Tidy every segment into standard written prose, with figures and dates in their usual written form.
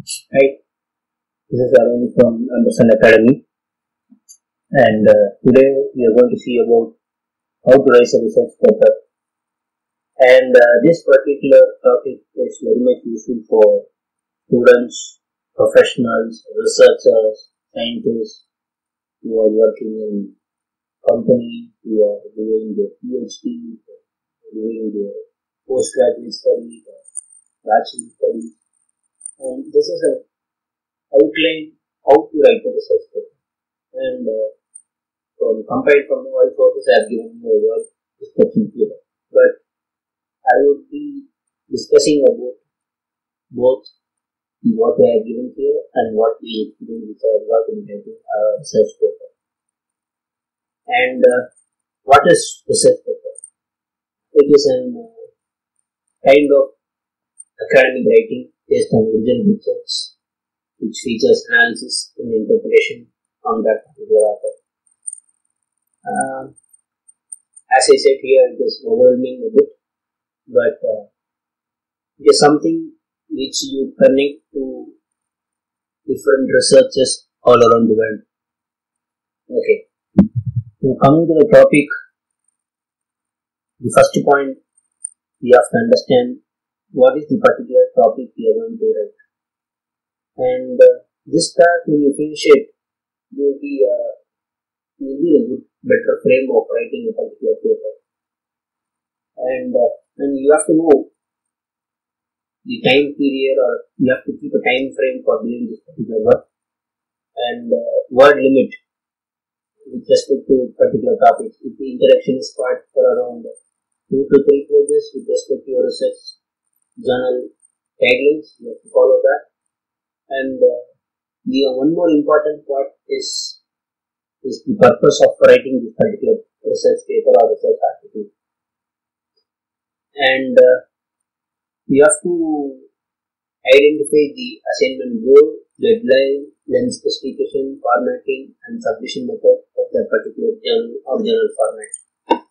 Hi, this is Arun from Anderson Academy, and today we are going to see about how to write a research paper. And this particular topic is very much useful for students, professionals, researchers, scientists who are working in company, who are doing their PhD, doing their postgraduate study, bachelor study. And this is an outline how to write a research paper. And compared from all sources, I have given you a word description here. But I would be discussing about both what I have given here and what we experience which I have got in writing a research paper. And what is research paper? It is a kind of academic writing based on original research which features analysis and interpretation on that particular author. As I said here, it is overwhelming a bit, but it is something which you connect to different researchers all around the world. Okay. So coming to the topic, the first point, we have to understand what is the particular topic we are going to write. And this task, when you finish it, will be a good, better frame of writing a particular paper. And you have to know the time period, or you have to keep a time frame for doing this particular work, and word limit with respect to particular topics. If the introduction is part for around 2 to 3 pages with respect to your research journal guidelines, you have to follow that. And the one more important part is the purpose of writing this particular research paper or research article. And you have to identify the assignment goal, deadline, length specification, formatting, and submission method of that particular journal or journal format.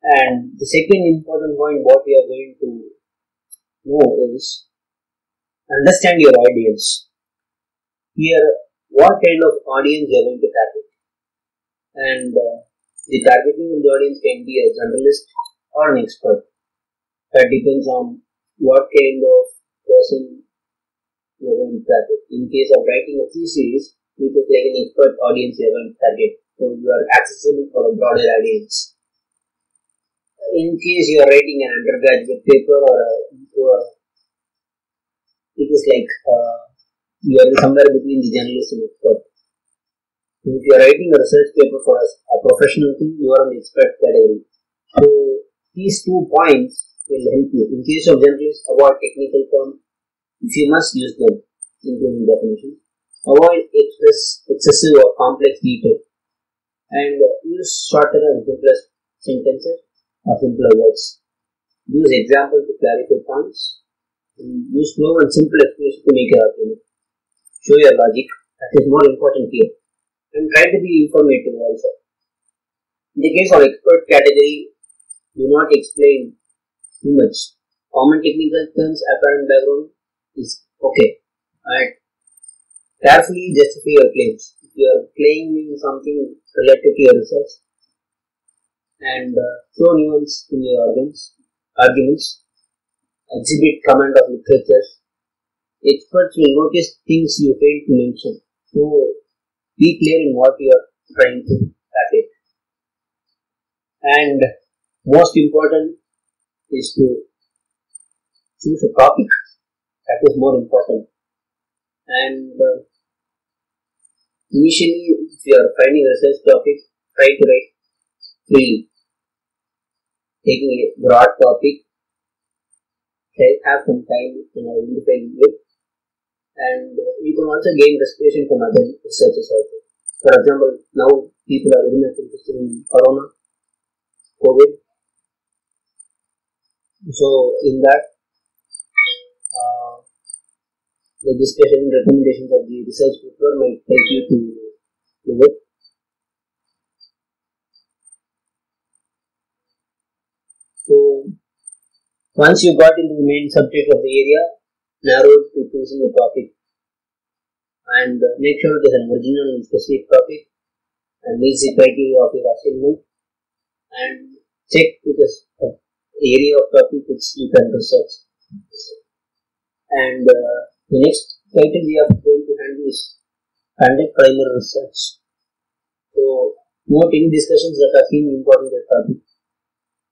And the second important point what we are going to know is understand your audience. Here, what kind of audience you are going to target. And the targeting of the audience can be a generalist or an expert. That depends on what kind of person you are going to target. In case of writing a thesis, it is like an expert audience you are going to target. So you are accessible for a broader audience. In case you are writing an undergraduate paper or it is like you are somewhere between the generalist and expert. So if you are writing a research paper for a professional thing, you are in the expert category. So these 2 points will help you. In case of generalists, avoid technical terms if you must use them, including definitions. Avoid excessive or complex detail, and use shorter and simpler sentences or simpler words. Use examples to clarify points. And use slow and simple explanation to make your argument. Show your logic. That is more important here. And try to be informative also. In the case of expert category, do not explain too much. Common technical terms, apparent background is okay. And carefully justify your claims. If you are claiming something related to your research, and show nuance in your arguments, exhibit command of literature. Experts will notice things you fail to mention. So be clear in what you are trying to target. And most important is to choose a topic. That is more important. And initially, if you are finding a research topic, try to write freely. Taking a broad topic, have some time in identifying it, and you can also gain respiration from other researchers also. For example, now people are very much interested in Corona, COVID. So in that, the discussion recommendations of the research paper might help you to do it. So once you got into the main subject of the area, narrowed to choosing a topic, and make sure it is an original and specific topic and meets the criteria of your assignment, and check it is an area of topic which you can research. And the next title we are going to handle is conduct primary research. So, note any discussions that are seem important at topic.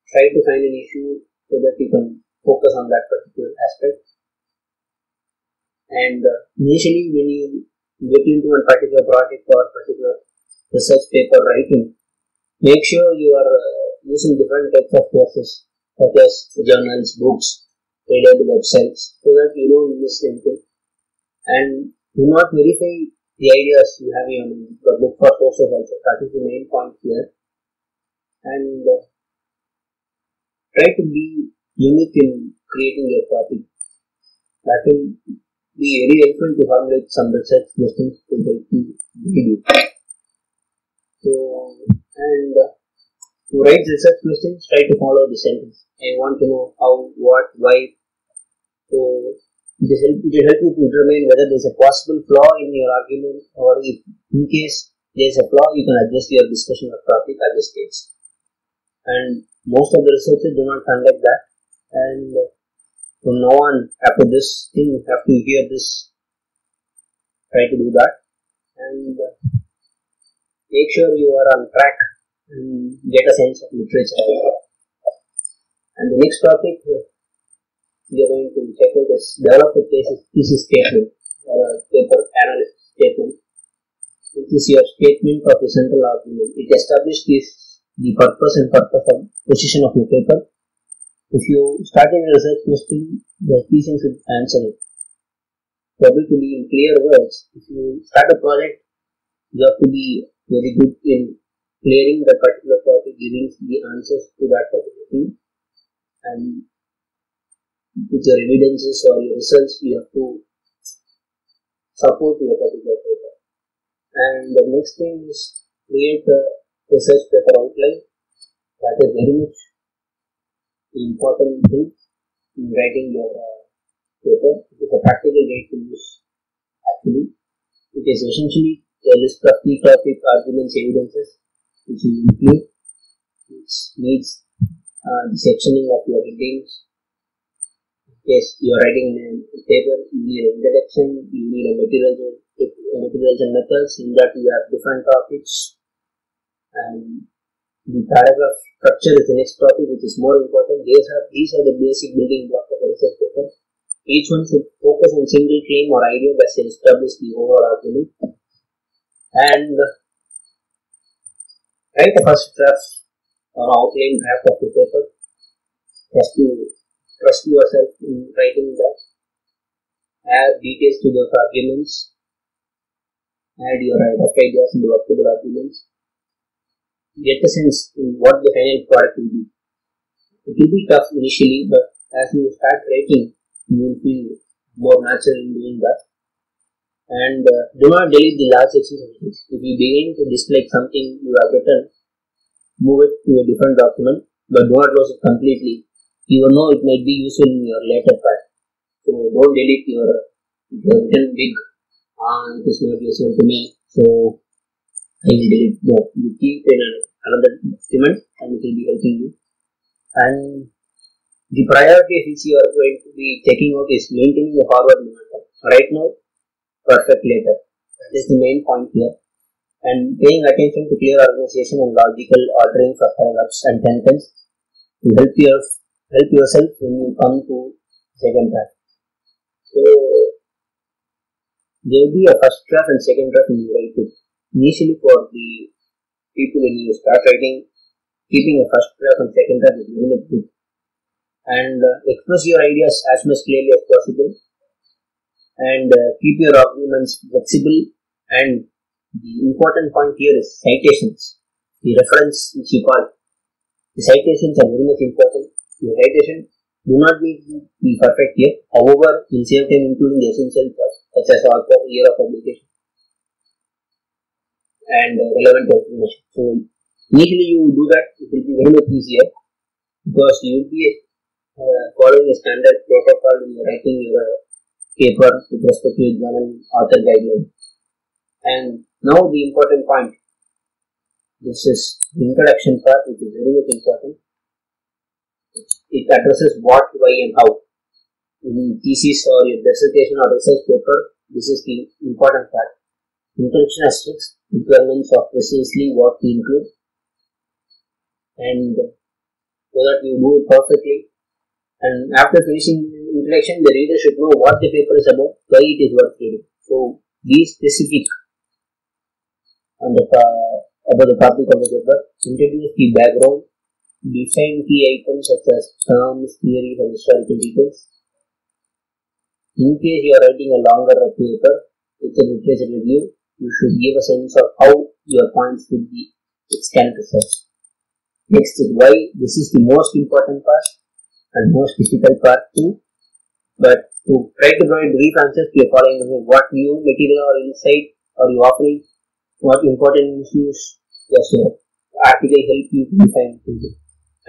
Try to find an issue so that you can focus on that particular aspect. And initially, when you get into a particular project or particular research paper writing, make sure you are using different types of sources such as journals, books, reliable websites, so that you don't miss anything. And do not verify the ideas you have in your mind, but look for sources also. That is the main point here. And try to be unique in creating your topic. That will be very helpful to formulate some research questions to help you guide you. So, and to write research questions, try to follow the sentence. I want to know how, what, why. So, it will help you to determine whether there is a possible flaw in your argument, or if in case there is a flaw, you can adjust your discussion of topic at this stage. And most of the researchers do not conduct that. And from now on, after this thing, you have to hear this, try to do that, and make sure you are on track and get a sense of literature. And the next topic we are going to check out is develop a thesis statement or paper analysis statement. It is your statement of the central argument. It establishes the purpose of position of your paper. If you start a research question, the thesis should answer it. Probably to be in clear words, if you start a project, you have to be very good in clearing the particular topic, giving the answers to that particular thing, and with your evidences or your results, you have to support your particular paper. And the next thing is create a research paper outline. That is very much important thing in writing your paper. It is a practical guide to use actually. It is essentially a list of key topic, arguments, evidences which you include, which needs the sectioning of your headings. Yes, you are writing a paper, you need an introduction, you need a materials and methods. In that you have different topics, and the paragraph structure is the next topic, which is more important. These are the basic building blocks of a research paper. Each one should focus on single claim or idea that will establish the overall argument. And write a first draft or outline draft of the paper. Just to trust yourself in writing that. Add details to those arguments. Add your rough ideas in the workable arguments. Get a sense in what the final product will be. It will be tough initially, but as you start writing, you will feel more natural in doing that. And do not delete the large sections of it. If you begin to dislike something you have written, move it to a different document, but do not close it completely. You will know it might be useful in your later part. So don't delete if you have written big, it is not useful to me, so I will delete. No, you keep in another document and it will be helping you. And the priorities which you are going to be checking out is maintaining the forward momentum. Right now, perfect later. That is the main point here. And paying attention to clear organization and logical ordering for paragraphs and sentence to help yourself when you come to second draft. So there will be a first draft and second draft when you write it. Initially, for the people when you start writing, keeping a first draft and second draft is very much good. And express your ideas as much clearly as possible. And keep your arguments flexible. And the important point here is citations. The reference which you call. The citations are very much important. The citation do not need to be perfect here. However, in same time including the essential parts such as author, year of publication, and relevant information. So initially you do that, it will be very much easier because you will be following a standard protocol when you are writing your paper with respect to journal author guidelines. And now the important point. This is the introduction part, which is very much important. It addresses what, why, and how. In thesis or your dissertation or research paper, this is the important part. Introduction has strict requirements of precisely what to include, and so that you do it perfectly. And after finishing the introduction, the reader should know what the paper is about, why it is worth reading. So, be specific on about the topic of the paper. Introduce the background. Define key items such as terms, theories, and historical details. In case you are writing a longer paper with a literature review, you should give a sense of how your points will be extant research. Next is why. This is the most important part and most difficult part too. But to try to provide brief answers to your following questions: what new material or insight are you offering? What important issues does your article help you to define thinking?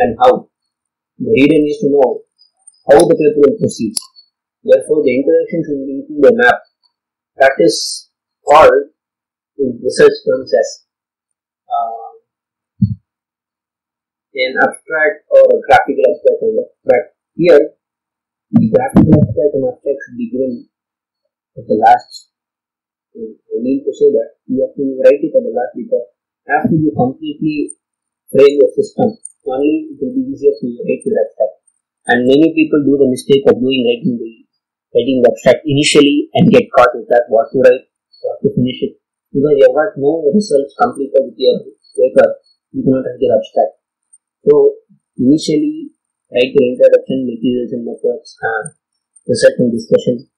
And how. The reader needs to know how the paper will proceed. Therefore, the introduction should include a map. That is called in research terms as an abstract or a graphical abstract. But here, the graphical abstract and abstract should be given at the last. I mean to say that you have to write it at the last because after you completely frame your system, only it will be easier to write the abstract. And many people do the mistake of writing the abstract initially and get caught with that, what to write, what to finish it. Because you have got no results completed with your paper, you cannot write your abstract. So, initially, write your introduction, materials and methods, research and discussion.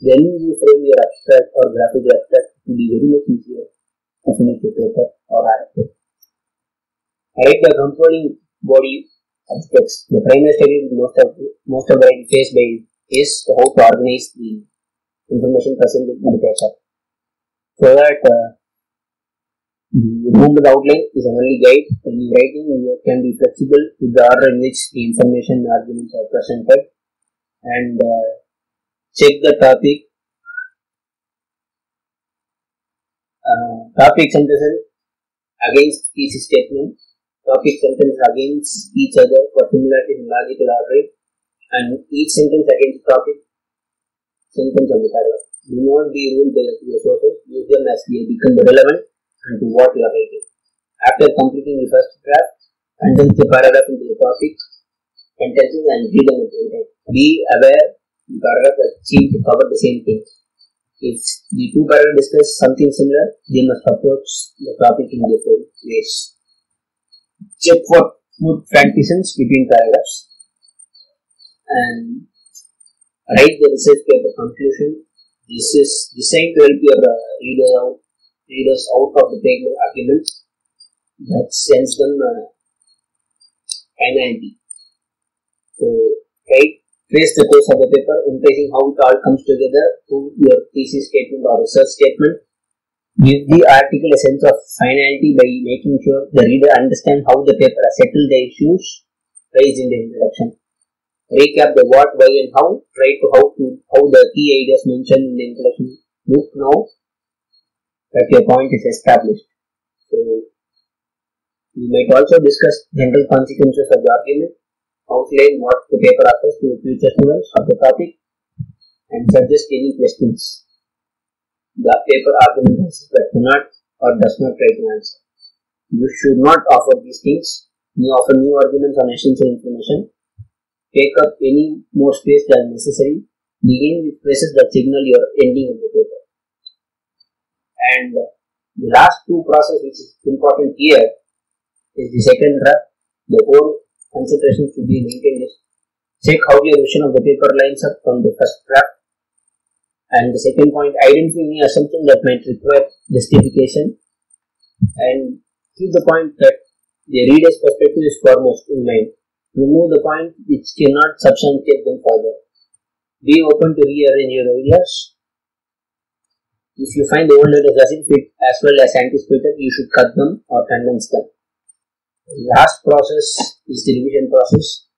Then you frame your abstract or graphical abstract, it will be very much easier to finish your paper or article. Write the controlling body aspects. The primary study most of the writing phase is how to organize the information presented in the paper. So that the movement outline is an early guide. When you writing, you can be flexible with the order in which the information and arguments are presented, and check the topic sentences against thesis statement. Topic sentences against each other for similarities in logical ordering, and each sentence against topic sentence of the paragraph. Do not be ruled by your sources, use them as they become relevant and to what you are writing. After completing the first draft, condense the paragraph into the topic sentences and read them again. Be aware the paragraph is achieved to cover the same thing. If the two paragraphs discuss something similar, they must approach the topic in different ways. Check for smooth transitions between paragraphs and write the research paper conclusion. This is designed to help your readers out of the paper arguments that sends them finality. So, trace the course of the paper, emphasizing how it all comes together to your thesis statement or research statement. Give the article a sense of finality by making sure the reader understands how the paper has settled the issues raised in the introduction. Recap the what, why, and how. Try to how the key ideas mentioned in the introduction. Look now that your point is established. So, you might also discuss general consequences of the argument, outline what the paper offers to future students of the topic, and suggest any questions the paper argument has but cannot or does not try to answer. You should not offer these things. You offer new arguments on essential information. Take up any more space than necessary. Begin with phrases that signal your ending of the paper. And the last two process which is important here is the second draft. The whole concentration should be maintained is check how your vision of the paper lines up from the first draft. And the second point, identify any assumption that might require justification, and keep the point that the reader's perspective is foremost in mind. Remove the point which cannot substantiate them further. Be open to rearrange your ideas. If you find the old letters doesn't fit as well as anticipated, you should cut them or condense them. The last process is the revision process.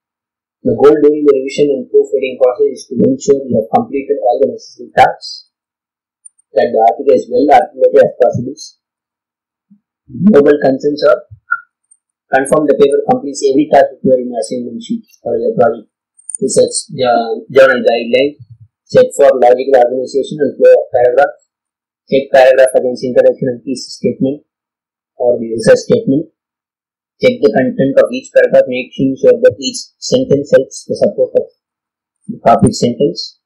The goal during the revision and proofreading process is to ensure you have completed all the necessary tasks, that the article is well articulated as possible. Global concerns are: confirm the paper completes every task required in your assignment sheet or your project. Research journal guideline. Check for logical organization and flow of paragraph. Check paragraph against introduction and thesis statement or the research statement. Check the content of each paragraph, making sure that each sentence helps the support of the topic sentence.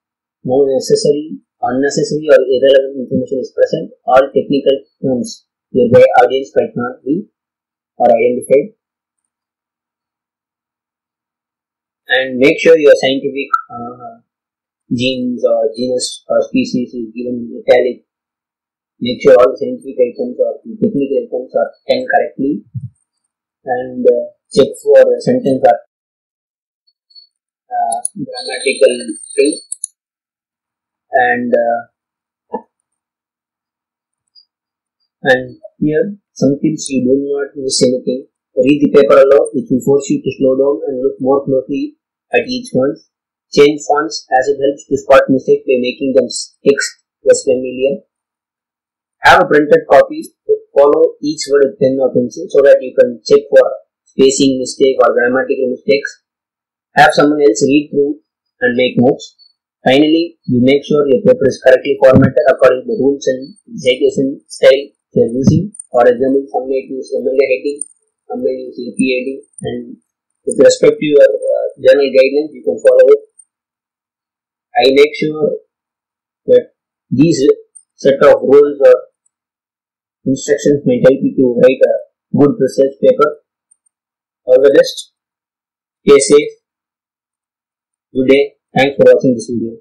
No unnecessary or irrelevant information is present. All technical terms your audience might not be or identified. And make sure your scientific genes or genus or species is given in italic. Make sure all the scientific items or the technical items are done correctly. And check for sentence or grammatical thing. And here some tips: you do not miss anything. Read the paper aloud, which will force you to slow down and look more closely at each one. Change fonts as it helps to spot mistakes by making them text less familiar. Have a printed copy. Follow each word with pen or pencil so that you can check for spacing mistake or grammatical mistakes. Have someone else read through and make notes. Finally, you make sure your paper is correctly formatted according to the rules and citation style you are using. For example, some might use MLA heading, some might use AP heading, and with respect to your journal guidelines, you can follow it. I make sure that these set of rules or instructions may help you to write a good research paper. All the best. Stay safe. Good day. Thanks for watching this video.